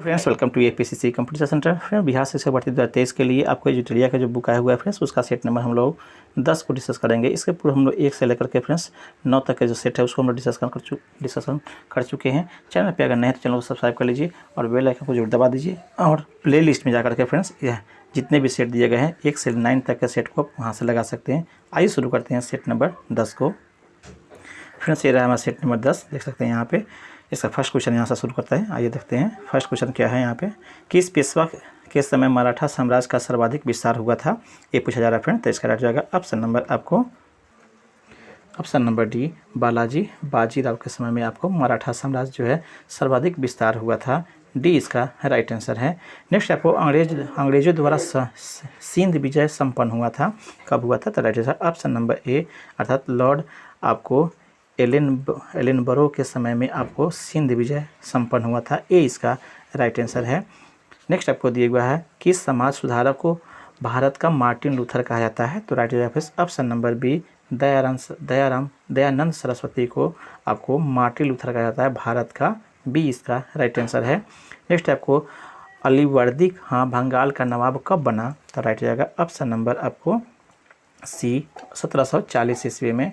Friends welcome to APCC computer centre. Friends Bihar शिक्षक भर्ती 2023 के लिए आपको एडिटोरिया का जो बुक आया हुआ है फ्रेंड्स, उसका सेट नंबर हम लोग 10 को डिस्कस करेंगे। इसके पूर्व हम लोग 1 से लेकर के फ्रेंड्स 9 तक का जो सेट है उसको हम लोग डिस्कशन कर चुके हैं। चैनल पे अगर नए हैं तो चैनल को सब्सक्राइब कर लीजिए और बेल आइकन को जरूर दबा दीजिए और प्ले लिस्ट में जाकर के फ्रेंड्स जितने भी सेट दिए गए हैं 1 से 9 तक के सेट को आप वहाँ से लगा सकते हैं। आइए शुरू करते हैं सेट नंबर 10 को। फ्रेंड्स ये रहा हमारा सेट नंबर 10, देख सकते हैं यहाँ पे। इसका फर्स्ट क्वेश्चन यहाँ से शुरू करता है। आइए देखते हैं फर्स्ट क्वेश्चन क्या है यहाँ पे। किस पेशवा के समय मराठा साम्राज्य का सर्वाधिक विस्तार हुआ था, ये पूछा जा रहा है फ्रेंड। तो इसका राइट जाएगा option number D, Balaji Bajirao के समय में आपको मराठा साम्राज्य जो है सर्वाधिक विस्तार हुआ था। डी इसका राइट आंसर है। नेक्स्ट आपको अंग्रेजों द्वारा सिंध विजय संपन्न हुआ था, कब हुआ था? तो राइट आंसर ऑप्शन नंबर ए, अर्थात लॉर्ड आपको एलेनबरो के समय में आपको सिंध विजय संपन्न हुआ था। ए इसका राइट आंसर है। नेक्स्ट आपको दिया हुआ है किस समाज सुधारक को भारत का मार्टिन लूथर कहा जाता है? तो right answer option number B, Dayanand Saraswati को आपको मार्टिन लूथर कहा जाता है भारत का। बी इसका राइट आंसर है। नेक्स्ट आपको अलीवर्दी खां बंगाल का नवाब कब बना? तो राइट जाएगा ऑप्शन नंबर आपको सी, 1740 ईस्वी में।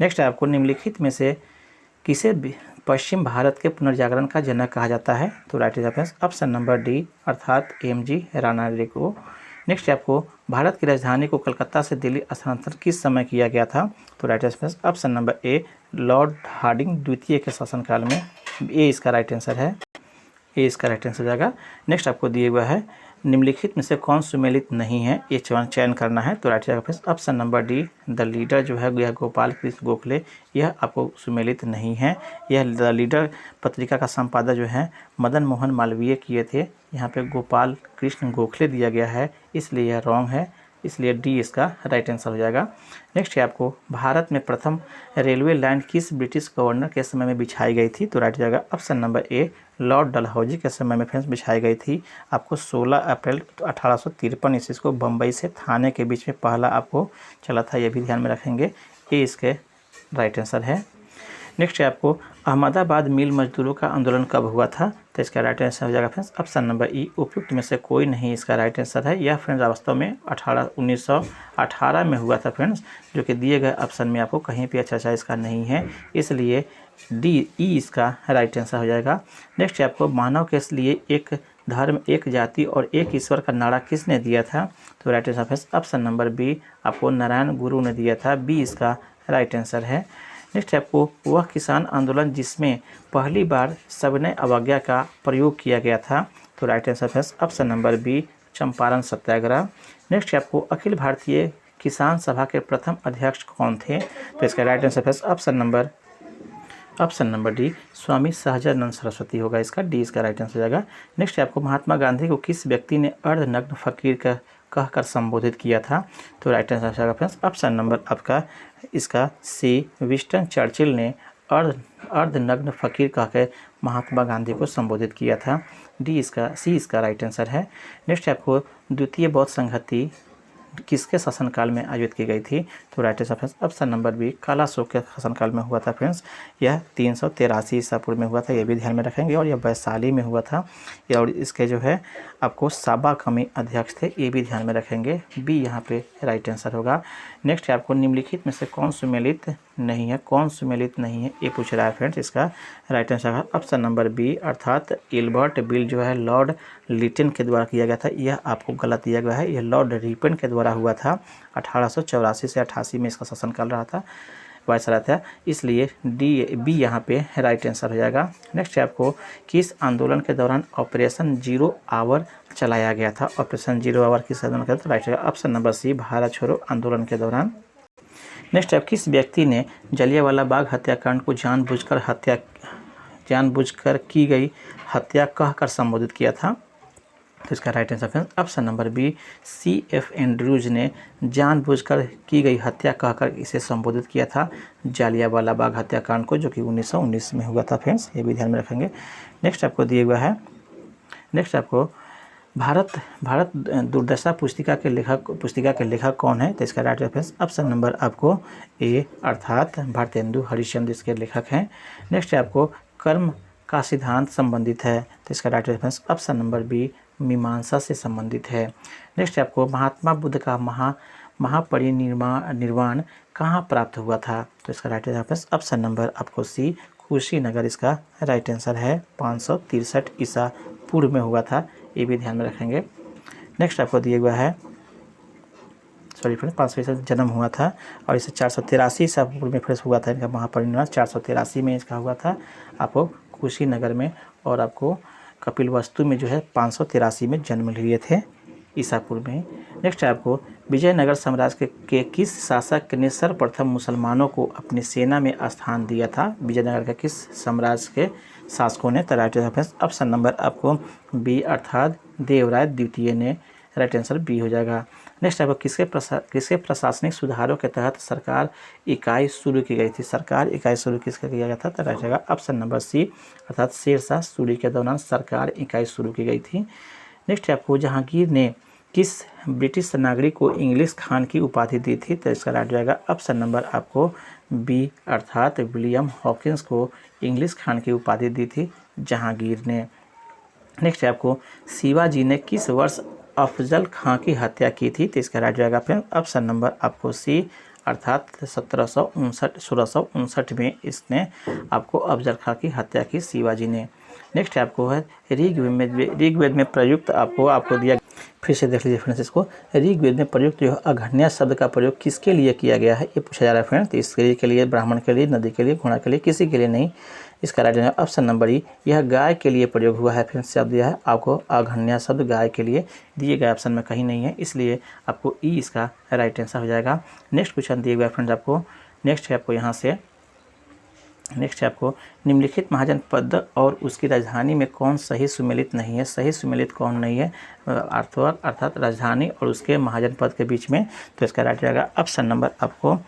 नेक्स्ट आपको निम्नलिखित में से किसे पश्चिम भारत के पुनर्जागरण का जनक कहा जाता है? तो right answer option number D, अर्थात एम.जी. रानाडे को। नेक्स्ट आपको भारत की राजधानी को कलकत्ता से दिल्ली स्थानांतरण किस समय किया गया था? तो right answer option number A, Lord Hardinge द्वितीय के शासनकाल में। ए इसका राइट आंसर है। ए इसका राइट आंसर जाएगा। नेक्स्ट आपको दिए हुआ है निम्नलिखित में से कौन सुमेलित नहीं है, ये चयन करना है। तो राइट जाएगा option number D, the leader जो है यह गोपाल कृष्ण गोखले, यह आपको सुमेलित नहीं है। यह द लीडर पत्रिका का संपादक जो है मदन मोहन मालवीय किए थे। यहाँ पे गोपाल कृष्ण गोखले दिया गया है, इसलिए यह रॉन्ग है, इसलिए डी इसका राइट आंसर हो जाएगा। नेक्स्ट है आपको भारत में प्रथम रेलवे लाइन किस ब्रिटिश गवर्नर के समय में बिछाई गई थी? तो राइट जाएगा option number A, Lord Dalhousie के समय में फ्रेंड्स बिछाई गई थी। आपको 16 अप्रैल 1853 ईस्वी को बम्बई से थाने के बीच में पहला आपको चला था, ये भी ध्यान में रखेंगे। ये इसके राइट आंसर है। नेक्स्ट है आपको अहमदाबाद मिल मजदूरों का आंदोलन कब हुआ था? तो इसका राइट आंसर हो जाएगा फ्रेंड्स ऑप्शन नंबर ई, उपयुक्त में से कोई नहीं इसका राइट आंसर है। यह फ्रेंड्स वास्तव में 1918 में हुआ था फ्रेंड्स, जो कि दिए गए ऑप्शन में आपको कहीं भी अच्छा इसका नहीं है, इसलिए डी ई इसका राइट आंसर हो जाएगा। नेक्स्ट है आपको मानव के लिए एक धर्म, एक जाति और एक ईश्वर का नारा किसने दिया था? तो right answer option number B, आपको नारायण गुरु ने दिया था। बी इसका राइट आंसर है। नेक्स्ट आपको वह किसान आंदोलन जिसमें पहली बार सविनय अवज्ञा का प्रयोग किया गया था? तो राइट आंसर है ऑप्शन नंबर बी, चंपारण सत्याग्रह। नेक्स्ट आपको अखिल भारतीय किसान सभा के प्रथम अध्यक्ष कौन थे? तो इसका राइट आंसर है option number D, Swami Sahajanand Saraswati होगा इसका। डी इसका राइट आंसर जाएगा। नेक्स्ट आपको महात्मा गांधी को किस व्यक्ति ने अर्धनग्न फकीर का कहकर संबोधित किया था? तो राइट आंसर जाएगा फ्रेंड्स ऑप्शन नंबर आपका इसका सी, विंस्टन चर्चिल ने अर्धनग्न फकीर कहकर महात्मा गांधी को संबोधित किया था। डी इसका सी इसका राइट आंसर है। नेक्स्ट आपको द्वितीय बौद्ध संहति किसके शासनकाल में आयोजित की गई थी? तो right answer option number B, काला अशोक के शासनकाल में हुआ था फ्रेंड्स। यह 383 ईसा पूर्व में हुआ था, यह भी ध्यान में रखेंगे। और यह वैशाली में हुआ था। और इसके जो है आपको साबा कमी अध्यक्ष थे, ये भी ध्यान में रखेंगे। बी यहाँ पे राइट आंसर होगा। नेक्स्ट है आपको निम्नलिखित में से कौन सुमेलित नहीं है, कौन सुमेलित नहीं है, ये पूछ रहा है फ्रेंड्स। इसका राइट आंसर है ऑप्शन नंबर बी, अर्थात एल्बर्ट बिल जो है लॉर्ड लिटन के द्वारा किया गया था। यह आपको गलत दिया गया है, यह लॉर्ड रिपन के द्वारा हुआ था। 1884 से 88 में इसका शासनकाल रहा था, वायसराय था, इसलिए बी यहाँ पे राइट आंसर हो जाएगा। नेक्स्ट है आपको किस आंदोलन के दौरान ऑपरेशन जीरो आवर चलाया गया था? ऑपरेशन जीरो आवर किस आंदोलन के? तो राइट है ऑप्शन नंबर सी, भारत छोड़ो आंदोलन के दौरान। नेक्स्ट है किस व्यक्ति ने जलियांवाला बाग हत्याकांड को जानबूझकर की गई हत्या कहकर संबोधित किया था? तो इसका right answer option number B, C.F. Andrews ने जानबूझकर की गई हत्या कहकर इसे संबोधित किया था, जलियांवाला बाग हत्याकांड को, जो कि 1919 में हुआ था फ्रेंड्स, ये भी ध्यान में रखेंगे। नेक्स्ट आपको दिए हुआ है, नेक्स्ट आपको भारत दुर्दशा पुस्तिका के लेखक कौन है? तो इसका राइट रेफरेंस ऑप्शन नंबर आपको ए, अर्थात भारतेंदु हरिश्चंद्र इसके लेखक हैं। नेक्स्ट है आपको का सिद्धांत संबंधित है? तो इसका right reference option number B Mimamsa से संबंधित है। नेक्स्ट है आपको महात्मा बुद्ध का महापरिनिर्वाण कहाँ प्राप्त हुआ था? तो इसका राइट रेफरेंस ऑप्शन नंबर आपको सी कुशीनगर इसका राइट आंसर है। 563 ईसा पूर्व में हुआ था, ये भी ध्यान में रखेंगे। नेक्स्ट आपको दिया हुआ है, सॉरी फ्रेंड्स, 500 जन्म हुआ था और इसे 483 ईसा पूर्व में फ्रेश हुआ था। इनका महापरिनिर्वाण 483 में इसका हुआ था आपको कुशीनगर में, और आपको कपिलवस्तु में जो है 583 में जन्म लिए थे ईसा पूर्व में। नेक्स्ट है आपको विजयनगर साम्राज्य के किस शासक ने सर्वप्रथम मुसलमानों को अपनी सेना में स्थान दिया था? विजयनगर के किस साम्राज्य के शासकों ने? तो राइट ऑप्शन नंबर आपको बी अर्थात देवराय द्वितीय ने, राइट आंसर बी हो जाएगा। नेक्स्ट आपको किसके प्रशासनिक सुधारों के तहत सरकार इकाई शुरू की गई थी? सरकार इकाई शुरू किसका किया गया था? तो राइट जाएगा ऑप्शन नंबर सी अर्थात शेरशाह सूरी के दौरान सरकार इकाई शुरू की गई थी। नेक्स्ट आपको जहांगीर ने किस ब्रिटिश नागरिक को इंग्लिश खान की उपाधि दी थी? तो इसका राइट जाएगा ऑप्शन नंबर आपको बी अर्थात विलियम हॉकिंस को इंग्लिश खान की उपाधि दी थी जहांगीर ने। नेक्स्ट आपको शिवाजी ने किस वर्ष अफजल खां की हत्या की थी? तो इसका राइट जाएगा फिर ऑप्शन नंबर आपको सी अर्थात 1659 में इसने आपको अफजल खां की हत्या की शिवाजी ने। नेक्स्ट आपको है ऋग्वेद में प्रयुक्त आपको दिया, फिर से देख लीजिए फ्रेंड्स इसको। ऋग्वेद में प्रयुक्त जो अघन्या शब्द का प्रयोग किसके लिए किया गया है, ये पूछा जा रहा है फ्रेंड्स। तो इसके के लिए ब्राह्मण के लिए, नदी के लिए, घोड़ा के लिए, किसी के लिए नहीं। इसका राइट आंसर ऑप्शन नंबर ई, यह गाय के लिए प्रयोग हुआ है। फ्रेंड्स शब्द दिया है आपको अघन्या शब्द गाय के लिए, दिए गए ऑप्शन में कहीं नहीं है, इसलिए आपको ई इसका राइट आंसर हो जाएगा। नेक्स्ट क्वेश्चन दिए हुआ है फ्रेंड्स आपको। नेक्स्ट है आपको यहाँ से, नेक्स्ट है आपको निम्नलिखित महाजनपद और उसकी राजधानी में कौन सही सुमेलित नहीं है? सही सुमेलित कौन नहीं है अर्थात राजधानी और उसके महाजनपद के बीच में? तो इसका राइट जाएगा ऑप्शन नंबर आपको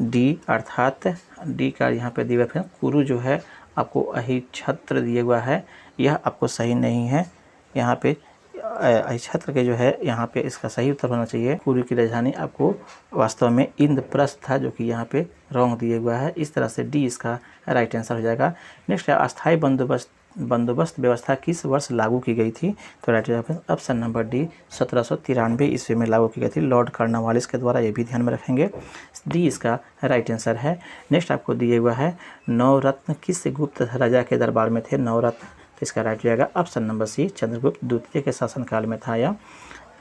डी अर्थात डी का यहाँ पे दिया हुआ है कुरु जो है आपको अहिछत्र दिया हुआ है, यह आपको सही नहीं है। यहाँ पे अहिछत्र के जो है यहाँ पे इसका सही उत्तर होना चाहिए कुरु की राजधानी आपको वास्तव में इंद्रप्रस्थ था, जो कि यहाँ पे रॉन्ग दिया हुआ है। इस तरह से डी इसका राइट आंसर हो जाएगा। नेक्स्ट है अस्थायी बंदोबस्त व्यवस्था किस वर्ष लागू की गई थी? तो राइट ऑप्शन नंबर डी 1793 ईस्वी में लागू की गई थी लॉर्ड कॉर्नवालिस के द्वारा, ये भी ध्यान में रखेंगे। डी इसका राइट आंसर है। नेक्स्ट आपको दिए हुआ है नवरत्न किस गुप्त राजा के दरबार में थे? नवरत्न, तो इसका राइट जाएगा ऑप्शन नंबर सी चंद्रगुप्त द्वितीय के शासनकाल में था या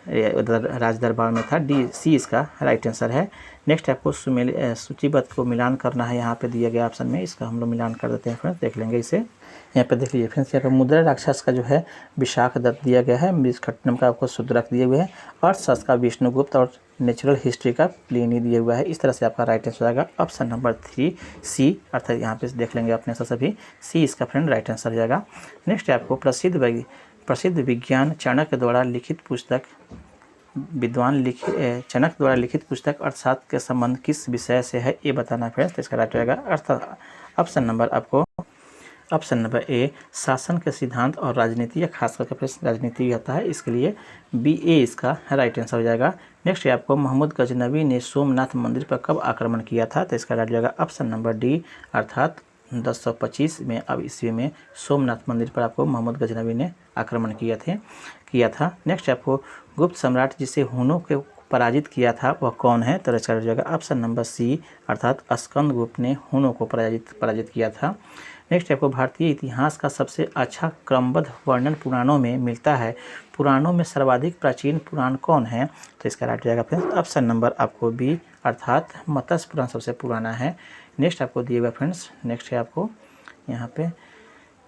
राज दरबार में था। डी सी इसका राइट आंसर है। नेक्स्ट आपको सूचीबद्ध को मिलान करना है, यहाँ पे दिया गया ऑप्शन में, इसका हम लोग मिलान कर देते हैं फ्रेंड्स, देख लेंगे इसे। यहाँ पे देख लीजिए फ्रेंड्स, यहाँ पे मुद्रा राक्षस का जो है विशाख दत्त दिया गया है, मृगखट्टनम का आपको शुद्रक दिए हुए हैं, अर्थशास्त्र का विष्णुगुप्त और नेचुरल हिस्ट्री का प्लिनी दिए हुआ है। इस तरह से आपका राइट आंसर आएगा ऑप्शन नंबर 3 सी अर्थात यहाँ पे देख लेंगे अपने से सभी, सी इसका फ्रेंड राइट आंसर जाएगा। नेक्स्ट आपको प्रसिद्ध विज्ञान चाणक्य द्वारा लिखित पुस्तक चाणक्य द्वारा लिखित पुस्तक अर्थशास्त्र के संबंध किस विषय से है, ये बताना फ्रेंड्स। तो इसका राइट रहेगा अर्थात ऑप्शन नंबर आपको ऑप्शन नंबर ए शासन के सिद्धांत और राजनीति, या खास करके प्रश्न राजनीति आता है, इसके लिए बी ए इसका राइट आंसर हो जाएगा। नेक्स्ट है आपको मोहम्मद गजनवी ने सोमनाथ मंदिर पर कब आक्रमण किया था? तो इसका राइट जाएगा ऑप्शन नंबर डी अर्थात 1025 में अब ईस्वी में सोमनाथ मंदिर पर आपको मोहम्मद गजनवी ने आक्रमण किया था। नेक्स्ट आपको गुप्त सम्राट जिसे हुनों के पराजित किया था वह कौन है? तो इसका जाएगा ऑप्शन नंबर सी अर्थात स्कंद गुप्त ने हुनों को पराजित किया था। नेक्स्ट आपको भारतीय इतिहास का सबसे अच्छा क्रमबद्ध वर्णन पुराणों में मिलता है, पुराणों में सर्वाधिक प्राचीन पुराण कौन है? तो इसका राइट जाएगा फ्रेंड्स ऑप्शन नंबर आपको बी अर्थात मत्स्य पुराण सबसे पुराना है। नेक्स्ट आपको दिएगा फ्रेंड्स, नेक्स्ट है आपको यहाँ पे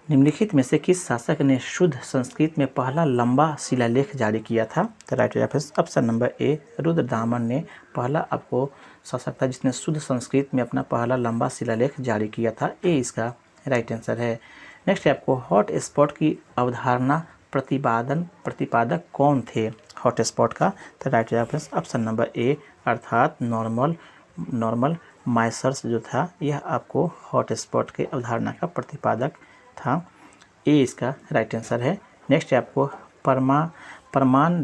निम्नलिखित में से किस शासक ने शुद्ध संस्कृत में पहला लंबा शिलालेख जारी किया था? तो राइट जाएगा फ्रेंड्स ऑप्शन नंबर ए रुद्रदामन ने पहला आपको शासक था जिसने शुद्ध संस्कृत में अपना पहला लंबा शिलालेख जारी किया था, ए इसका राइट आंसर है। नेक्स्ट है आपको हॉट स्पॉट की अवधारणा प्रतिपादक कौन थे हॉट स्पॉट का? तो राइट जाएगा फ्रेंड्स ऑप्शन नंबर ए अर्थात नॉर्मल माइसर्स जो था यह आपको हॉट स्पॉट के अवधारणा का प्रतिपादक था, ए इसका राइट आंसर है। नेक्स्ट है आपको परमान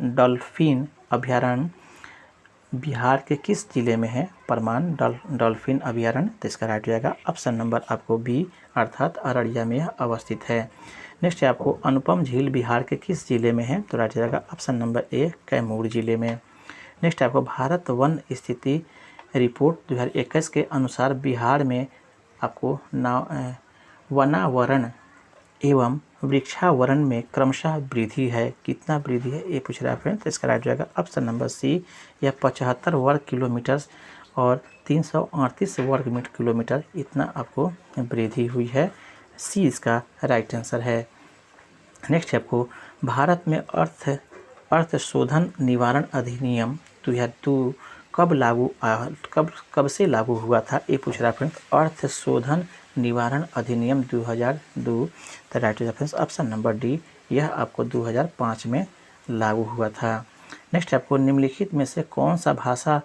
डॉल्फिन अभ्यारण्य बिहार के किस जिले में है परमान डॉल्फिन अभयारण्य? तो इसका राइट हो जाएगा ऑप्शन नंबर आपको बी अर्थात अररिया में यह अवस्थित है। नेक्स्ट है आपको अनुपम झील बिहार के किस जिले में है? तो राइट हो जाएगा ऑप्शन नंबर ए कैमूर जिले में। नेक्स्ट है आपको भारत वन स्थिति रिपोर्ट 2021 के अनुसार बिहार में आपको वनावरण एवं वृक्षावरण में क्रमशः वृद्धि है, कितना वृद्धि है ये पूछ रहा है फ्रेंड्स। तो इसका राइट जाएगा ऑप्शन नंबर सी, यह 75 वर्ग किलोमीटर और 338 वर्ग किलोमीटर इतना आपको वृद्धि हुई है। सी इसका राइट आंसर है। नेक्स्ट आपको भारत में अर्थ शोधन निवारण अधिनियम 2002 कब से लागू हुआ था ये पूछ रहा है फ्रेंड्स। अर्थ शोधन निवारण अधिनियम 2002, तो right reference option number D, यह आपको 2005 में लागू हुआ था। नेक्स्ट आपको निम्नलिखित में से कौन सा भाषा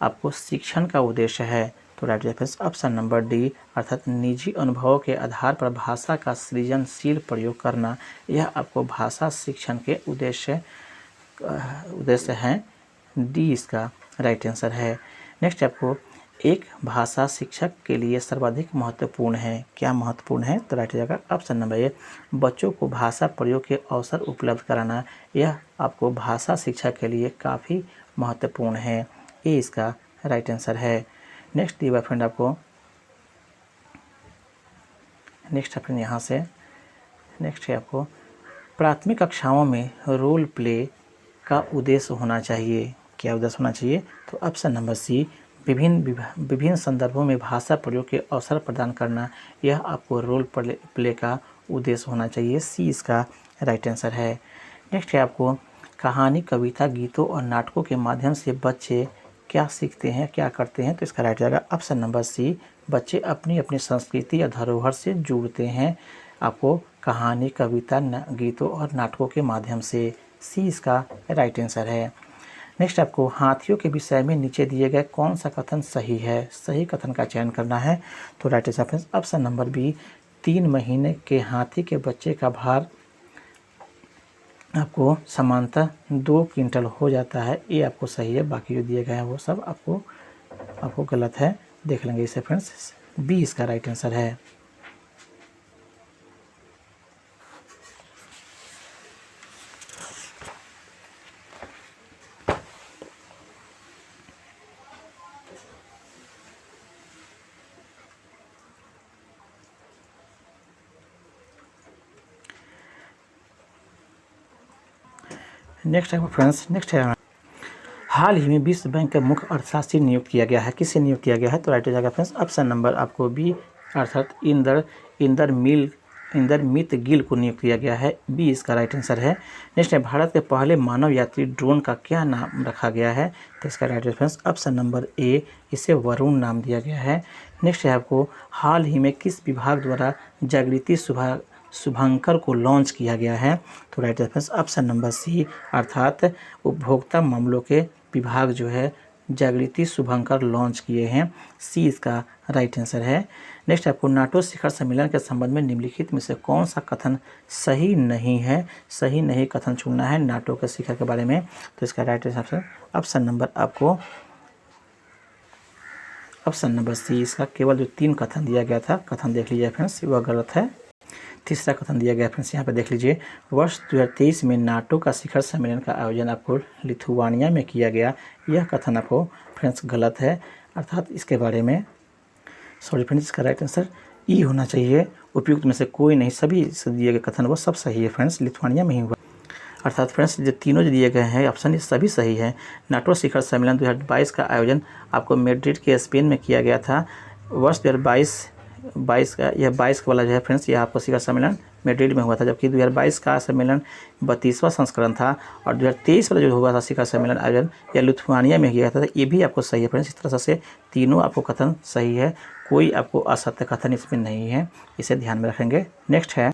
आपको शिक्षण का उद्देश्य है? तो right reference option number D अर्थात निजी अनुभवों के आधार पर भाषा का सृजनशील प्रयोग करना, यह आपको भाषा शिक्षण के उद्देश्य हैं। डी इसका राइट आंसर है। नेक्स्ट आपको एक भाषा शिक्षक के लिए सर्वाधिक महत्वपूर्ण है, क्या महत्वपूर्ण है? तो राइट हो जाएगा ऑप्शन नंबर ए, बच्चों को भाषा प्रयोग के अवसर उपलब्ध कराना, यह आपको भाषा शिक्षा के लिए काफ़ी महत्वपूर्ण है। ये इसका राइट आंसर है। नेक्स्ट दिया फ्रेंड आपको यहाँ से नेक्स्ट है आपको प्राथमिक कक्षाओं में रोल प्ले का उद्देश्य होना चाहिए, क्या उद्देश्य होना चाहिए? तो ऑप्शन नंबर सी, विभिन्न संदर्भों में भाषा प्रयोग के अवसर प्रदान करना, यह आपको रोल प्ले का उद्देश्य होना चाहिए। सी इसका राइट आंसर है। नेक्स्ट है आपको कहानी, कविता, गीतों और नाटकों के माध्यम से बच्चे क्या सीखते हैं, क्या करते हैं? तो इसका राइट जाएगा ऑप्शन नंबर सी, बच्चे अपनी अपनी संस्कृति या धरोहर से जुड़ते हैं, आपको कहानी, कविता, गीतों और नाटकों के माध्यम से। सी इसका राइट आंसर है। नेक्स्ट आपको हाथियों के विषय में नीचे दिए गए कौन सा कथन सही है? सही कथन का चयन करना है। तो right answer option number B, 3 महीने के हाथी के बच्चे का भार आपको सामान्यतः 2 क्विंटल हो जाता है, ये आपको सही है। बाकी जो दिए गए हैं वो सब आपको गलत है, देख लेंगे इसे फ्रेंड्स। बी इसका राइट आंसर है। नेक्स्ट है फ्रेंड्स, नेक्स्ट है हाल ही में विश्व बैंक का मुख्य अर्थशास्त्री नियुक्त किया गया है, किसे नियुक्त किया गया है? तो राइट हो जाएगा फ्रेंड्स ऑप्शन नंबर आपको बी अर्थात इंदरमित गिल को नियुक्त किया गया है। बी इसका राइट आंसर है। नेक्स्ट है भारत के पहले मानव यात्री ड्रोन का क्या नाम रखा गया है? तो इसका राइट रेफरेंस ऑप्शन नंबर ए, इसे वरुण नाम दिया गया है। नेक्स्ट है आपको हाल ही में किस विभाग द्वारा जागृति शुभंकर को लॉन्च किया गया है? तो right reference option number C अर्थात उपभोक्ता मामलों के विभाग जो है जागृति शुभंकर लॉन्च किए हैं। सी इसका राइट आंसर है। नेक्स्ट आपको नाटो शिखर सम्मेलन के संबंध में निम्नलिखित में से कौन सा कथन सही नहीं है? सही नहीं कथन चुनना है नाटो के शिखर के बारे में। तो इसका राइट आंसर ऑप्शन नंबर आपको ऑप्शन नंबर सी, इसका केवल जो 3 कथन दिया गया था, कथन देख लीजिए फ्रेंड्स, वह गलत है। तीसरा कथन दिया गया फ्रेंड्स, यहाँ पे देख लीजिए, वर्ष 2023 में नाटो का शिखर सम्मेलन का आयोजन आपको लिथुआनिया में किया गया, यह कथन आपको फ्रेंड्स गलत है। अर्थात इसके बारे में सॉरी फ्रेंड्स, इसका राइट आंसर ई होना चाहिए। उपयुक्त में से कोई नहीं, सभी दिए गए कथन वो सब सही है फ्रेंड्स, लिथुआनिया में ही हुआ। अर्थात फ्रेंड्स जो तीनों जो दिए गए हैं ऑप्शन ये सभी सही है। नाटो शिखर सम्मेलन 2022 का आयोजन आपको मैड्रिड के स्पेन में किया गया था। वर्ष 2022 का यह 22 वाला जो है फ्रेंड्स, यह आपको शिखर सम्मेलन मैड्रिड में हुआ था, जबकि 2022 का सम्मेलन 32वां संस्करण था। और 2023 वाला जो हुआ था शिखर सम्मेलन आयोजन, यह लिथुआनिया में किया था। ये भी आपको सही है फ्रेंड्स। इस तरह से तीनों आपको कथन सही है, कोई आपको असत्य कथन इसमें नहीं है, इसे ध्यान में रखेंगे। नेक्स्ट है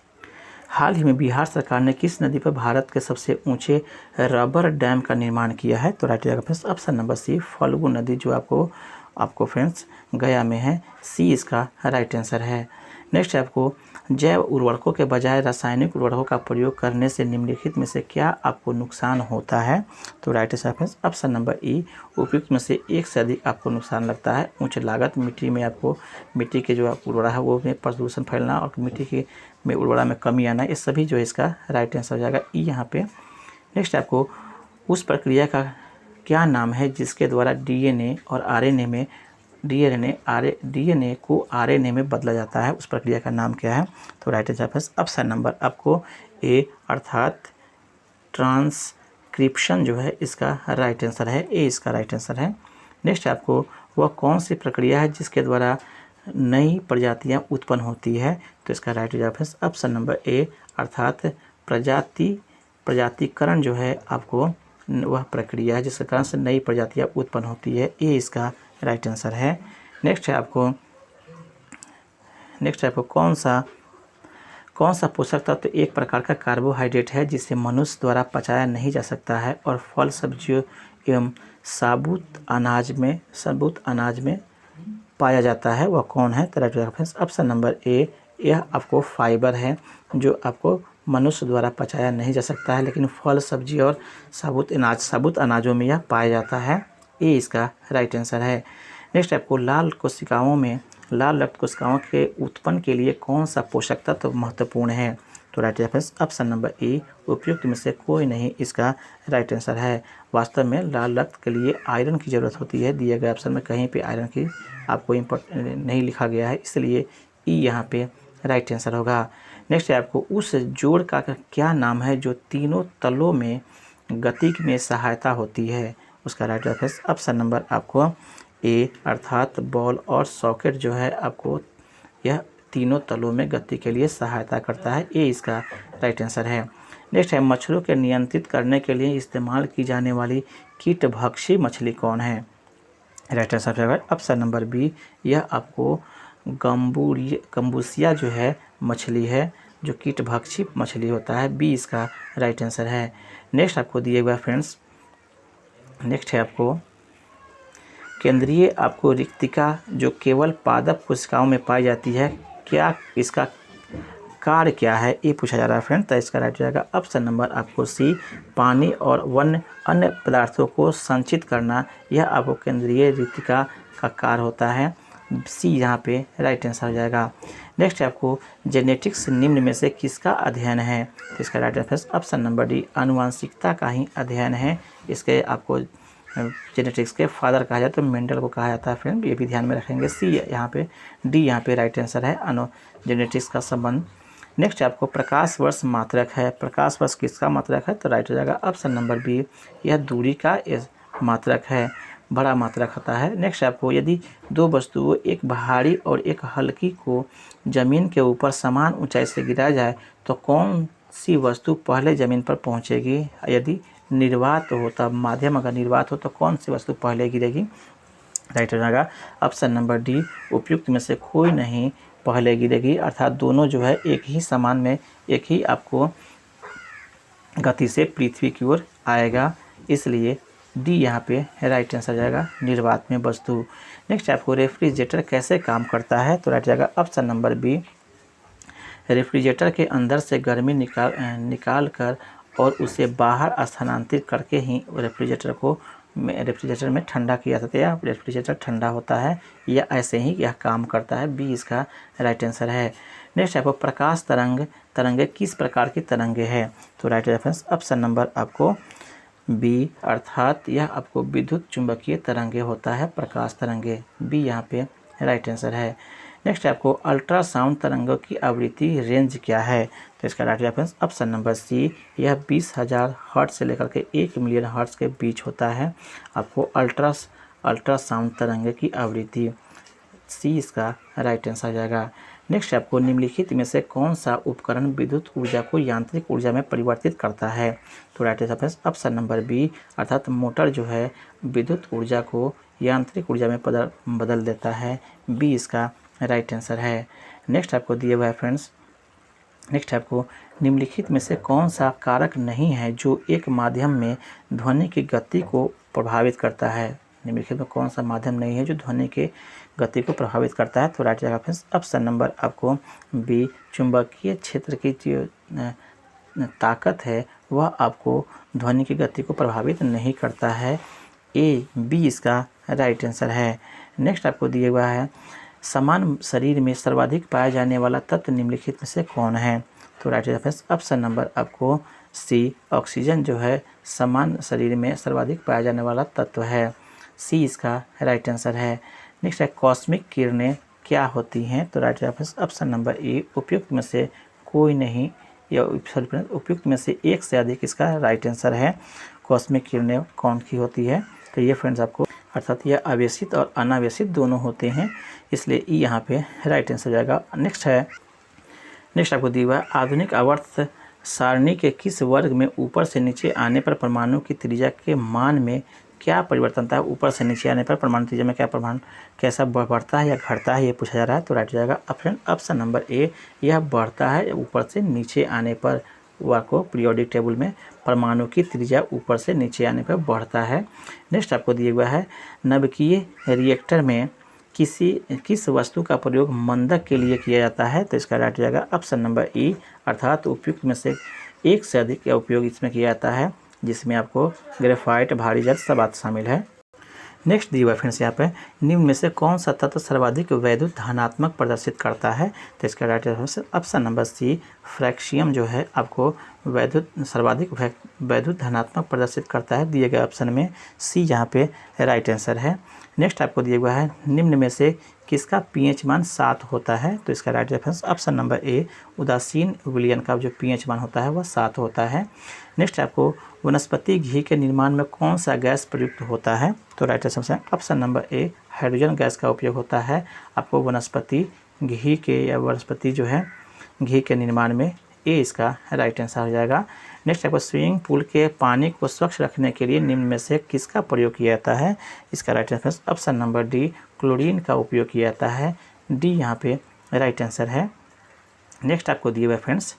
हाल ही में बिहार सरकार ने किस नदी पर भारत के सबसे ऊंचे रबर डैम का निर्माण किया है? तो राइट हो जाएगा friends option number C, Falgu नदी, जो आपको फ्रेंड्स गया में है। सी इसका राइट आंसर है। नेक्स्ट है आपको जैव उर्वरकों के बजाय रासायनिक उर्वरकों का प्रयोग करने से निम्नलिखित में से क्या आपको नुकसान होता है? तो राइट आंसर है ऑप्शन नंबर ई, उपयुक्त में से एक से अधिक आपको नुकसान लगता है। उच्च लागत, मिट्टी में आपको मिट्टी के जो उर्वरा है वो में प्रदूषण फैलना और मिट्टी की में उर्वरा में कमी आना, ये सभी जो है इसका राइट आंसर हो जाएगा ई यहाँ पे। नेक्स्ट आपको उस प्रक्रिया का क्या नाम है जिसके द्वारा डीएनए को आरएनए में बदला जाता है, उस प्रक्रिया का नाम क्या है? तो राइट आंसर है ऑप्शन नंबर आपको ए, अर्थात ट्रांसक्रिप्शन जो है इसका राइट आंसर है, ए इसका राइट आंसर है। नेक्स्ट आपको वह कौन सी प्रक्रिया है जिसके द्वारा नई प्रजातियां उत्पन्न होती है? तो इसका राइट आंसर है ऑप्शन नंबर ए, अर्थात प्रजातिकरण जो है आपको वह प्रक्रिया है जिसके कारण से नई प्रजातियां उत्पन्न होती है, ये इसका राइट आंसर है। नेक्स्ट है आपको कौन सा पोषक तत्व एक प्रकार का कार्बोहाइड्रेट है जिसे मनुष्य द्वारा पचाया नहीं जा सकता है और फल, सब्जियों एवं साबुत अनाज में पाया जाता है, वह कौन है? तो राइट आंसर ऑप्शन नंबर ए, यह आपको फाइबर है जो आपको मनुष्य द्वारा पचाया नहीं जा सकता है, लेकिन फल, सब्जी और साबुत अनाजों में यह पाया जाता है, ये इसका राइट आंसर है। नेक्स्ट आपको लाल रक्त कोशिकाओं के उत्पन्न के लिए कौन सा पोषक तत्व महत्वपूर्ण है? तो राइट आंसर ऑप्शन नंबर ए, उपयुक्त में से कोई नहीं इसका राइट आंसर है। वास्तव में लाल रक्त के लिए आयरन की ज़रूरत होती है, दिए गए ऑप्शन में कहीं पे आयरन की आपको नहीं लिखा गया है, इसलिए ई यहाँ पे राइट आंसर होगा। नेक्स्ट है आपको उस जोड़ का क्या नाम है जो तीनों तलों में गति में सहायता होती है? उसका राइट आंसर ऑप्शन नंबर आपको ए, अर्थात बॉल और सॉकेट जो है आपको यह तीनों तलों में गति के लिए सहायता करता है, ये इसका राइट आंसर है। नेक्स्ट है मच्छरों के नियंत्रित करने के लिए इस्तेमाल की जाने वाली कीटभक्षी मछली कौन है? Right answer option number B, यह आपको गम्बूसिया जो है मछली है जो कीटभक्षी मछली होता है, बी इसका राइट आंसर है। नेक्स्ट आपको दिए हुआ फ्रेंड्स, नेक्स्ट है आपको केंद्रीय आपको रिक्तिका जो केवल पादप कोशिकाओं में पाई जाती है, क्या इसका कार्य क्या है, ये पूछा जा रहा है फ्रेंड। तो इसका राइट हो जाएगा ऑप्शन नंबर आपको सी, पानी और अन्य पदार्थों को संचित करना, यह आपको केंद्रीय रिक्तिका का कार्य होता है, सी यहाँ पे राइट आंसर हो जाएगा। नेक्स्ट आपको जेनेटिक्स निम्न में से किसका अध्ययन है? तो इसका right answer option number D, आनुवंशिकता का ही अध्ययन है। इसके आपको जेनेटिक्स के फादर कहा जाए तो मेंडल को कहा जाता है फ्रेंड, ये भी ध्यान में रखेंगे। सी यहाँ पे, डी यहाँ पे राइट आंसर है जेनेटिक्स का संबंध। नेक्स्ट आपको प्रकाश वर्ष मात्रक है, प्रकाश वर्ष किसका मात्रक है? तो राइट हो जाएगा ऑप्शन नंबर बी, यह दूरी का मात्रक है, बड़ा मात्रक होता है। नेक्स्ट आपको यदि दो वस्तुओं एक भारी और एक हल्की को जमीन के ऊपर समान ऊंचाई से गिराया जाए तो कौन सी वस्तु पहले ज़मीन पर पहुंचेगी? यदि निर्वात हो, तब माध्यम अगर निर्वात हो तो कौन सी वस्तु पहले गिरेगी? राइट हो जाएगा ऑप्शन नंबर डी, उपयुक्त में से कोई नहीं पहले गिरेगी, अर्थात दोनों जो है एक ही समान में एक ही आपको गति से पृथ्वी की ओर आएगा, इसलिए डी यहाँ पे राइट आंसर जाएगा निर्वात में वस्तु। नेक्स्ट आपको रेफ्रिजरेटर कैसे काम करता है? तो राइट जाएगा ऑप्शन नंबर बी, रेफ्रिजरेटर के अंदर से गर्मी निकाल कर और उसे बाहर स्थानांतरित करके ही रेफ्रिजरेटर में ठंडा किया जाता है, रेफ्रिजरेटर ठंडा होता है या ऐसे ही यह काम करता है, बी इसका राइट आंसर है। नेक्स्ट आपको प्रकाश तरंगे किस प्रकार की तरंगे है? तो राइट रेफरेंस ऑप्शन नंबर आपको बी, अर्थात यह आपको विद्युत चुंबकीय तरंगे होता है, प्रकाश तरंगे, बी यहाँ पे राइट आंसर है। नेक्स्ट आपको अल्ट्रासाउंड तरंगों की आवृत्ति रेंज क्या है? तो इसका right reference option number C, यह 20,000 हर्ट्ज से लेकर के 1 मिलियन हर्ट्ज के बीच होता है आपको अल्ट्रासाउंड तरंगे की आवृत्ति, सी इसका राइट आंसर आ जाएगा। नेक्स्ट आपको निम्नलिखित में से कौन सा उपकरण विद्युत ऊर्जा को यांत्रिक ऊर्जा में परिवर्तित करता है? तो right answer option number B, अर्थात मोटर जो है विद्युत ऊर्जा को यांत्रिक ऊर्जा में बदल देता है, बी इसका राइट आंसर है। नेक्स्ट आपको दिए हुआ है फ्रेंड्स, नेक्स्ट आपको निम्नलिखित में से कौन सा कारक नहीं है जो एक माध्यम में ध्वनि की गति को प्रभावित करता है? निम्नलिखित में कौन सा माध्यम नहीं है जो ध्वनि के गति को प्रभावित करता है? तो राइट जाएगा फ्रेंड्स ऑप्शन नंबर आपको बी। चुंबकीय क्षेत्र की जो ताकत है वह आपको ध्वनि की गति को प्रभावित नहीं करता है। ए बी इसका राइट आंसर है। नेक्स्ट आपको दिया हुआ है समान शरीर में सर्वाधिक पाया जाने वाला तत्व निम्नलिखित में से कौन है? तो राइट आंसर ऑप्शन नंबर आपको सी। ऑक्सीजन जो है समान शरीर में सर्वाधिक पाया जाने वाला तत्व है। सी इसका राइट आंसर है। नेक्स्ट है कॉस्मिक किरणें क्या होती हैं? तो राइट आंसर ऑप्शन नंबर ए। उपयुक्त में से कोई नहीं, या उपयुक्त में से एक से अधिक इसका राइट आंसर है। कॉस्मिक किरणें कौन की होती है? तो ये फ्रेंड्स आपको अर्थात यह आवेशित और अनावेशित दोनों होते हैं, इसलिए ई यहाँ पे राइट आंसर हो जाएगा। नेक्स्ट आपको दिया हुआ है आधुनिक आवर्त सारणी के किस वर्ग में ऊपर से नीचे आने पर परमाणु की त्रिज्या के मान में क्या परिवर्तन था? ऊपर से नीचे आने पर परमाणु त्रिज्या में क्या कैसा बढ़ता है या घटता है, ये पूछा जा रहा है। तो राइट हो जाएगा ऑप्शन नंबर ए। यह बढ़ता है ऊपर से नीचे आने पर। आपको पीरियोडिक टेबल में परमाणु की त्रिज्या ऊपर से नीचे आने पर बढ़ता है। नेक्स्ट आपको दिया हुआ है नभकीय रिएक्टर में किस वस्तु का प्रयोग मंदक के लिए किया जाता है? तो इसका राइट हो जाएगा ऑप्शन नंबर ई। अर्थात उपयुक्त में से एक से अधिक का उपयोग इसमें किया जाता है, जिसमें आपको ग्रेफाइट, भारी जल सब बात शामिल है। नेक्स्ट दिया हुआ फ्रेंड्स यहाँ पे निम्न में से कौन सा तत्व सर्वाधिक वैद्युत धनात्मक प्रदर्शित करता है? तो इसका right answer option number C. फ्रैक्शियम जो है आपको सर्वाधिक वैद्युत धनात्मक प्रदर्शित करता है, दिए गए ऑप्शन में सी यहाँ पे राइट आंसर है। नेक्स्ट आपको दिया हुआ है निम्न में से किसका पीएच मान 7 होता है? तो इसका राइट रेफरेंस ऑप्शन नंबर ए। उदासीन विलयन का जो पीएच मान होता है वह 7 होता है। नेक्स्ट आपको वनस्पति घी के निर्माण में कौन सा गैस प्रयुक्त होता है? तो राइट आंसर ऑप्शन नंबर ए। हाइड्रोजन गैस का उपयोग होता है आपको वनस्पति घी के या वनस्पति जो है घी के निर्माण में। ए इसका राइट आंसर हो जाएगा। नेक्स्ट आपको स्विमिंग पूल के पानी को स्वच्छ रखने के लिए निम्न में से किसका प्रयोग किया जाता है? इसका right answer option number D. Chlorine का उपयोग किया जाता है। डी यहाँ पे राइट आंसर है। नेक्स्ट आपको दिए हुए फ्रेंड्स,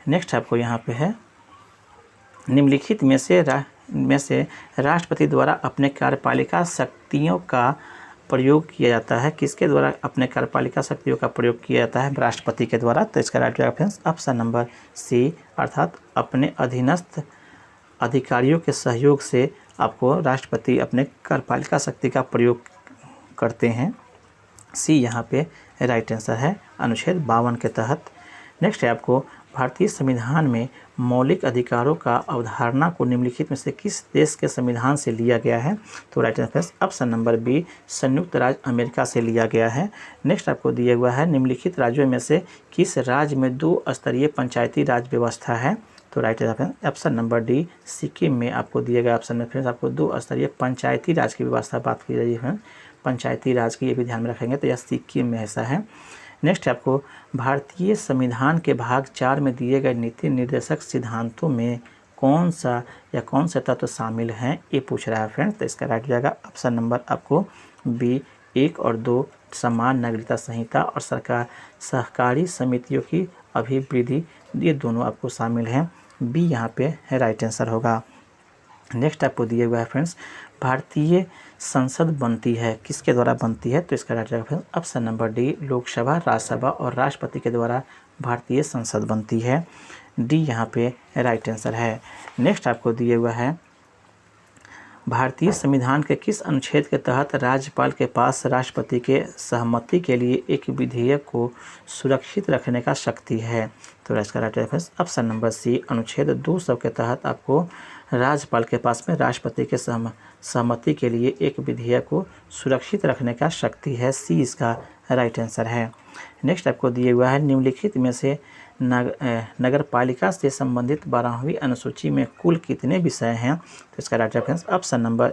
नेक्स्ट आपको यहाँ पे है निम्नलिखित में से राष्ट्रपति द्वारा अपने कार्यपालिका शक्तियों का प्रयोग किया जाता है। किसके द्वारा अपने कार्यपालिका शक्तियों का प्रयोग किया जाता है? राष्ट्रपति के द्वारा। तो इसका right reference option number C. अर्थात अपने अधीनस्थ अधिकारियों के सहयोग से आपको राष्ट्रपति अपने कार्यपालिका शक्ति का प्रयोग करते हैं। सी यहाँ पे राइट आंसर है अनुच्छेद 52 के तहत। नेक्स्ट है आपको भारतीय संविधान में मौलिक अधिकारों का अवधारणा को निम्नलिखित में से किस देश के संविधान से लिया गया है? तो right answer option number B. संयुक्त राज्य अमेरिका से लिया गया है। नेक्स्ट आपको दिया हुआ है निम्नलिखित राज्यों में से किस राज्य में 2 स्तरीय पंचायती राज व्यवस्था है? तो right answer option number D. Sikkim में आपको दिया गया ऑप्शन में फ्रेंड्स आपको 2 स्तरीय पंचायती राज की व्यवस्था बात की रही है। पंचायती राज की ये भी ध्यान में रखेंगे तो यह सिक्किम में ऐसा है। नेक्स्ट आपको भारतीय संविधान के भाग 4 में दिए गए नीति निर्देशक सिद्धांतों में कौन से तत्व शामिल हैं, ये पूछ रहा है फ्रेंड्स। तो इसका राइट हो जाएगा ऑप्शन नंबर आपको बी। 1 और 2 समान नागरिकता संहिता और सहकारी समितियों की अभिवृद्धि, ये दोनों आपको शामिल हैं। बी यहाँ पे राइट आंसर होगा। नेक्स्ट आपको दिए हुआ है फ्रेंड्स भारतीय संसद बनती है किसके द्वारा बनती है? तो इसका right answer option number D. Lok Sabha, Rajya Sabha और राष्ट्रपति के द्वारा भारतीय संसद बनती है। डी यहाँ पे राइट आंसर है। नेक्स्ट आपको दिए हुआ है भारतीय संविधान के किस अनुच्छेद के तहत राज्यपाल के पास राष्ट्रपति के सहमति के लिए एक विधेयक को सुरक्षित रखने का शक्ति है? तो इसका right answer option number C. अनुच्छेद 200 के तहत आपको राज्यपाल के पास में राष्ट्रपति के सहमति के लिए एक विधेयक को सुरक्षित रखने का शक्ति है। सी इसका राइट आंसर है। नेक्स्ट आपको दिए हुआ है निम्नलिखित में से नगर पालिका से संबंधित 12वीं अनुसूची में कुल कितने विषय हैं? तो इसका right reference option number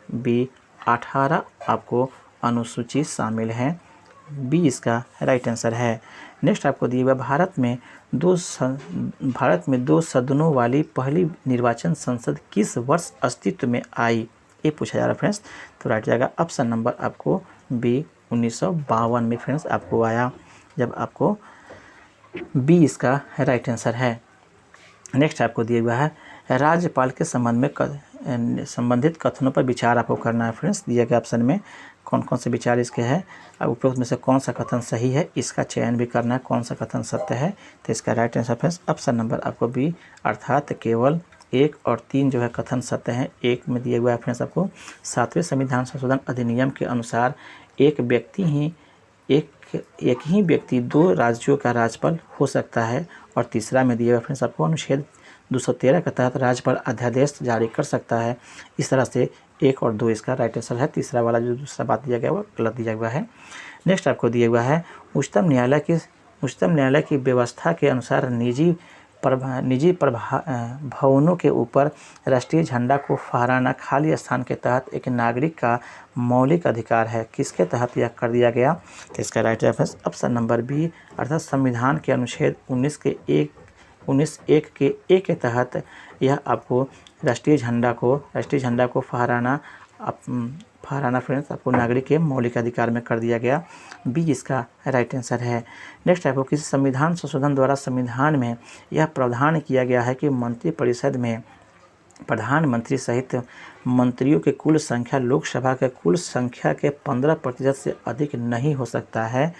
B. 18 आपको अनुसूची शामिल है। बी इसका राइट आंसर है। नेक्स्ट आपको दिए हुआ भारत में दो सदनों वाली पहली निर्वाचन संसद किस वर्ष अस्तित्व में आई, ये पूछा जा रहा है फ्रेंड्स। तो राइट जाएगा ऑप्शन नंबर आपको बी। 1952 में फ्रेंड्स आपको आया, जब आपको बी इसका राइट आंसर है। नेक्स्ट आपको दिया हुआ है राज्यपाल के संबंध में संबंधित कथनों पर विचार आपको करना है फ्रेंड्स। दिए गए ऑप्शन में कौन कौन से विचार इसके हैं, अब उपरोक्त में से कौन सा कथन सही है, इसका चयन भी करना है, कौन सा कथन सत्य है। तो इसका right answer friends option number आपको बी, अर्थात केवल 1 और 3 जो है कथन सत्य है। 1 में दिए हुआ है फ्रेंड्स आपको 7वें संविधान संशोधन अधिनियम के अनुसार एक ही व्यक्ति 2 राज्यों का राज्यपाल हो सकता है। और तीसरा में दिया हुआ फ्रेंड्स आपको अनुच्छेद 213 के तहत राज्यपाल अध्यादेश जारी कर सकता है। इस तरह से 1 और 2 इसका राइट आंसर है। तीसरा वाला जो दूसरा बात दिया गया वो गलत दिया हुआ है। नेक्स्ट आपको दिया हुआ है उच्चतम न्यायालय की व्यवस्था के अनुसार निजी भवनों के ऊपर राष्ट्रीय झंडा को फहराना खाली स्थान के तहत एक नागरिक का मौलिक अधिकार है। किसके तहत यह कर दिया गया? तो इसका right answer option number B, अर्थात संविधान के अनुच्छेद 19(1) के ए के तहत यह आपको राष्ट्रीय झंडा को फहराना फ्रेंड्स आपको नागरिक के मौलिक अधिकार में कर दिया गया। बी इसका राइट आंसर है। नेक्स्ट आपको किसी संविधान संशोधन द्वारा संविधान में यह प्रावधान किया गया है कि मंत्रिपरिषद में प्रधानमंत्री सहित मंत्रियों की कुल संख्या लोकसभा के कुल संख्या के 15% से अधिक नहीं हो सकता है।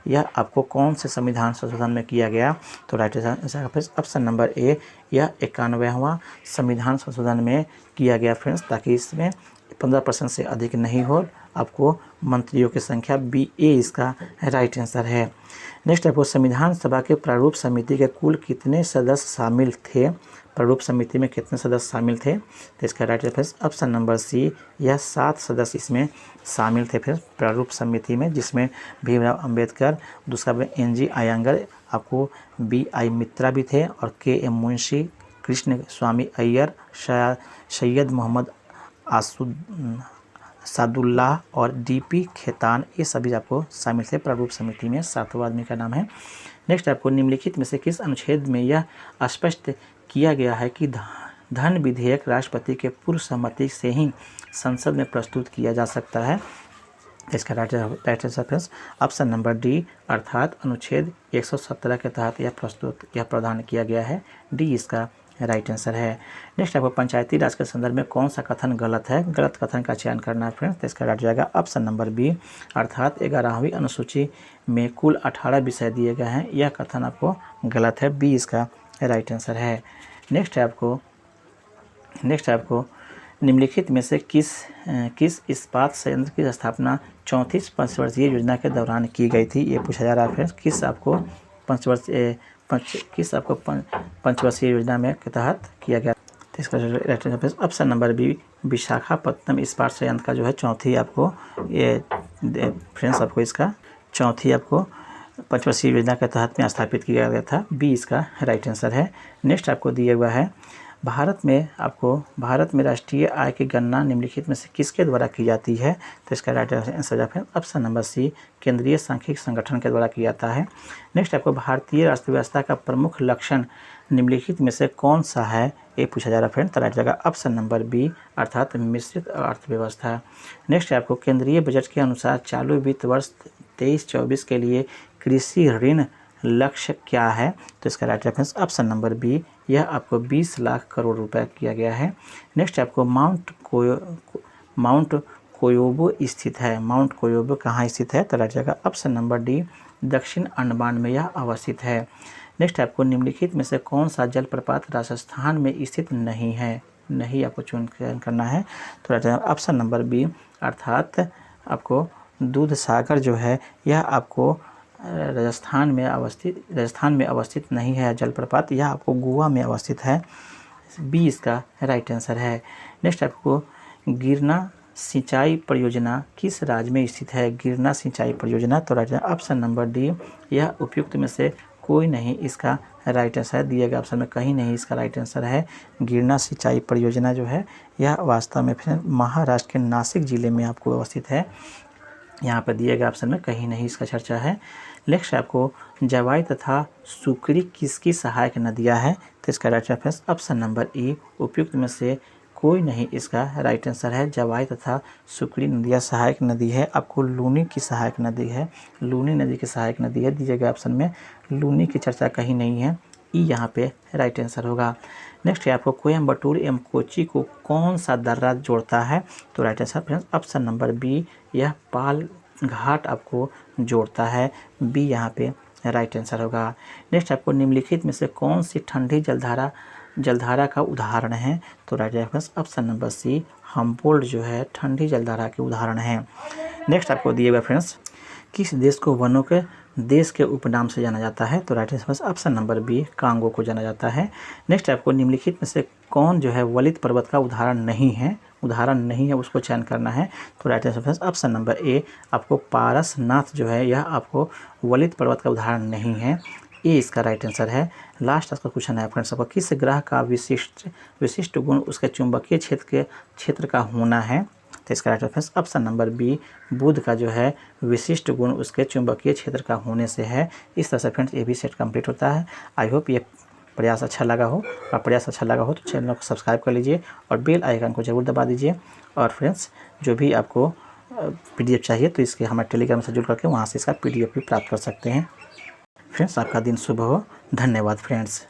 यह आपको कौन से संविधान संशोधन में किया गया? तो राइट आंसर ऑप्शन नंबर ए, यह 91वां संविधान संशोधन में किया गया फ्रेंड्स, ताकि इसमें 15% से अधिक नहीं हो आपको मंत्रियों की संख्या। बी ए इसका राइट आंसर है। नेक्स्ट आपको संविधान सभा के प्रारूप समिति के कुल कितने सदस्य शामिल थे? प्रारूप समिति में कितने सदस्य शामिल थे? तो इसका right answer option number C, यह 7 सदस्य इसमें शामिल थे फिर प्रारूप समिति में, जिसमें भीमराव अंबेडकर, दूसरा NG अयंगर, आपको BI मित्रा भी थे, और KM मुंशी, कृष्ण स्वामी अय्यर, सैयद मोहम्मद सादुल्लाह और DP खेतान, ये सभी आपको शामिल थे प्रारूप समिति में। 7वां आदमी का नाम है। नेक्स्ट आपको निम्नलिखित में से किस अनुच्छेद में यह स्पष्ट किया गया है कि धन विधेयक राष्ट्रपति के पूर्व सहमति से ही संसद में प्रस्तुत किया जा सकता है? इसका right answer friends option number D, अर्थात अनुच्छेद 117 के तहत यह प्रदान किया गया है। डी इसका राइट आंसर है। नेक्स्ट आपको पंचायती राज के संदर्भ में कौन सा कथन गलत है? गलत कथन का चयन करना है फ्रेंड्स। तो इसका राइट जाएगा ऑप्शन नंबर बी, अर्थात 11वीं अनुसूची में कुल 18 विषय दिए गए हैं, यह कथन आपको गलत है। बी इसका राइट आंसर है। नेक्स्ट आपको निम्नलिखित में से किस इस्पात संयंत्र की स्थापना 34 पंचवर्षीय योजना के दौरान की गई थी? ये पूछा जा रहा है फ्रेंड्स। किस आपको पंचवर्षीय योजना में के तहत किया गया? तो इसका right answer option number B, Visakhapatnam इस्पात संयंत्र का जो है चौथी आपको ये फ्रेंड्स आपको इसका चौथी आपको पंचवर्षीय योजना के तहत में स्थापित किया गया था। बी इसका राइट आंसर है। नेक्स्ट आपको दिया हुआ है भारत में राष्ट्रीय आय की गणना निम्नलिखित में से किसके द्वारा की जाती है? तो इसका राइट आंसर है ऑप्शन नंबर सी, केंद्रीय सांख्यिकी संगठन के द्वारा किया जाता है। नेक्स्ट आपको भारतीय अर्थव्यवस्था का प्रमुख लक्षण निम्नलिखित में से कौन सा है? ये पूछा जा रहा है फ्रेंड। तो राइट जाएगा ऑप्शन नंबर बी, अर्थात मिश्रित अर्थव्यवस्था। नेक्स्ट आपको केंद्रीय बजट के अनुसार चालू वित्त वर्ष 23-24 के लिए कृषि ऋण लक्ष्य क्या है? तो इसका right reference option number B, यह आपको 20 लाख करोड़ रुपए किया गया है। नेक्स्ट आपको माउंट कोयोबो स्थित है। माउंट कोयोबो कहाँ स्थित है? तो राइट जगह ऑप्शन नंबर डी, दक्षिण अंडमान में यह अवस्थित है। नेक्स्ट आपको निम्नलिखित में से कौन सा जलप्रपात राजस्थान में स्थित नहीं है? नहीं आपको चयन करना है। तो राइट ऑप्शन नंबर बी, अर्थात आपको दूध सागर जो है यह आपको राजस्थान में अवस्थित नहीं है जलप्रपात, यह आपको गोवा में अवस्थित है। बी इसका राइट आंसर है। नेक्स्ट आपको गिरना सिंचाई परियोजना किस राज्य में स्थित है? गिरना सिंचाई परियोजना, तो राइट ऑप्शन नंबर डी, यह उपयुक्त में से कोई नहीं इसका राइट आंसर है। दिए गए ऑप्शन में कहीं नहीं इसका राइट आंसर है। गिरना सिंचाई परियोजना जो है यह वास्तव में फिर महाराष्ट्र के नासिक जिले में आपको अवस्थित है। यहाँ पर दिए गए ऑप्शन में कहीं नहीं इसका चर्चा है। नेक्स्ट आपको जवाई तथा सुकरी किसकी सहायक नदियाँ हैं? तो इसका राइट रेफरेंस ऑप्शन नंबर ई, उपयुक्त में से कोई नहीं इसका राइट आंसर है। जवाई तथा सुकरी नदियाँ सहायक नदी है, आपको लूनी की सहायक नदी है। लूनी नदी की सहायक नदी है, दिए गए ऑप्शन में लूनी की चर्चा कहीं नहीं है। ई यहाँ पे राइट आंसर होगा। नेक्स्ट है आपको कोयम्बटूर एवं कोची को कौन सा दर्रा जोड़ता है? तो right answer friends option number B, यह पाल घाट आपको जोड़ता है। बी यहाँ पे राइट आंसर होगा। नेक्स्ट आपको निम्नलिखित में से कौन सी ठंडी जलधारा का उदाहरण है? तो right answer option number C, Humboldt जो है ठंडी जलधारा के उदाहरण है। नेक्स्ट आपको दिएगा फ्रेंड्स, किस देश को वनों के देश के उपनाम से जाना जाता है? तो right answer option number B, Congo को जाना जाता है। नेक्स्ट आपको निम्नलिखित में से कौन जो है वलित पर्वत का उदाहरण नहीं है, उसको चयन करना है। तो राइट आंसर ऑप्शन नंबर ए, आपको पारसनाथ जो है यह आपको वलित पर्वत का उदाहरण नहीं है। ए इसका राइट आंसर है। लास्ट का क्वेश्चन है फ्रेंड्स, आपको किस ग्रह का विशिष्ट गुण उसके चुंबकीय क्षेत्र का होना है? तो इसका right answer option number B, बुध का जो है विशिष्ट गुण उसके चुंबकीय क्षेत्र का होने से है। इस तरह से फ्रेंड्स ये भी सेट कंप्लीट होता है। आई होप ये प्रयास अच्छा लगा हो, और प्रयास अच्छा लगा हो तो चैनल को सब्सक्राइब कर लीजिए और बेल आइकन को जरूर दबा दीजिए। और फ्रेंड्स जो भी आपको PDF चाहिए तो इसके हमारे टेलीग्राम से जुड़ करके वहाँ से इसका PDF भी प्राप्त कर सकते हैं। फ्रेंड्स आपका दिन शुभ हो। धन्यवाद फ्रेंड्स।